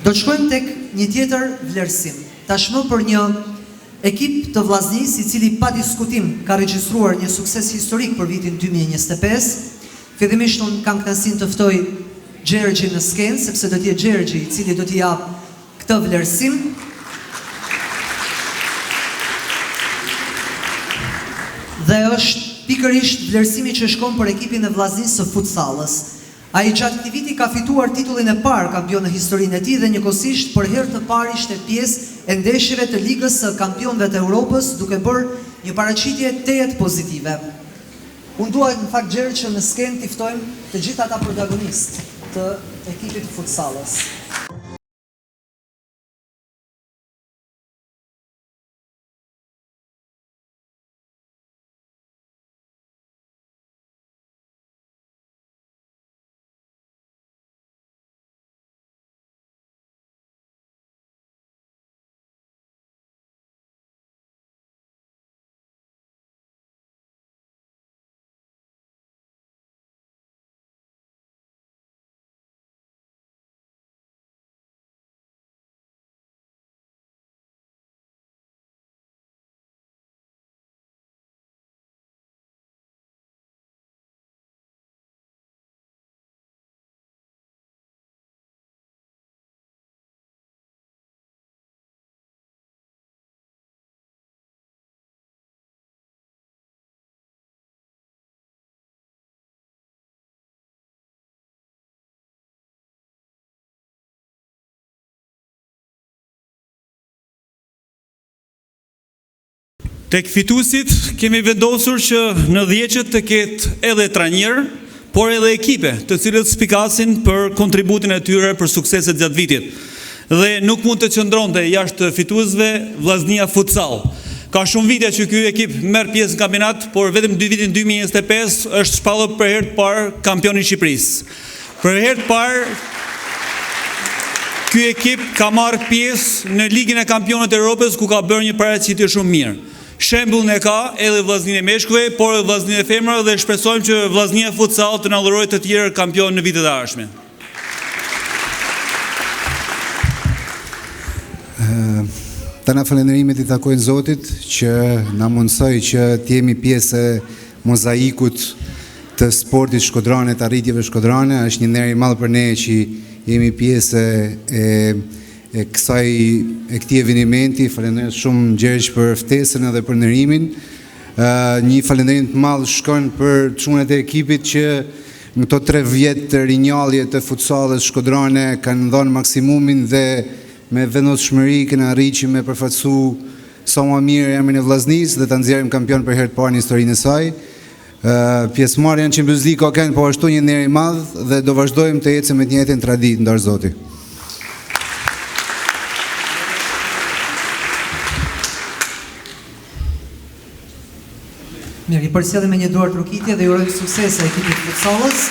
Do të shkojmë tek një tjetër vlerësim. Tashmë për një ekip të Vllaznisë i cili pa diskutim ka regjistruar një sukses historik për vitin 2025. Fillimisht unë kam kënaqësinë të ftoj Gjergji në skenë, sepse do t'jetë Gjergji i cili do t'i jap këtë vlerësim. Dhe është pikërisht vlerësimi që shkon për ekipin e Vllaznisë së futsalës. Ai gjatë këtij viti ka fituar titullin e parë kampion në historinë e tij dhe njëkohësisht për herë të parë ishte pjesë e ndeshjeve të Ligës së Kampionëve të Europës, duke bërë një paraqitje tejet pozitive. Unë dua në fakt Gjergj që në skenë t'i ftojmë të gjithë ata protagonistë të ekipit të futsalës. Tek fituesit kemi vendosur që në 10 të ketë edhe trajner, por edhe ekipe, të cilët spikasin për kontributin e tyre për sukseset gjatë vitit. Dhe nuk mund të qëndronte jashtë fituesve Vllaznia Futsal. Ka shumë vite që ky ekip merr pjesë në kampionat, por vetëm vitin 2025 është shpallur për herë të parë kampion i Shqipërisë. Për herë të parë ky ekip ka marrë pjesë në Ligën e Kampionëve të Europës, ku ka bërë një paraqitje shumë mirë. Shembullin e ka edhe Vllaznia e Meshkujve, por edhe Vllaznia e Femrave dhe shpresojmë që Vllaznia Futsal të na dhurojë të tjerë kampion në vitet e ardhshme. Të na falënderimet i takojnë Zotit që na mundsoi që të jemi pjesë e mozaikut të sportit shkodrane, të arritjeve shkodrane. Është një nder i madh për ne që jemi pjesë e këtij evenimenti. Falenderoj shumë Gjergj për ftesën edhe për ndërimin. Një falënderim të madh shkon për çunat e ekipit që në këto 3 vjet të rinjallje të futsallit shkodrane kanë dhënë maksimumin dhe me vendosshmëri kemi arritur me përfaqësu sa më mirë emrin e Vllaznisë dhe ta nxjerrim kampion për herë të parë në historinë e saj. Pjesëmarrja në Champions League ka qenë po ashtu një nder i madh dhe do vazhdojmë të ecim me të njëjtën traditë ndar Zotit. Mirë, i përcjellim me një duar trokitje dhe ju urojmë sukses ekipit futsalës.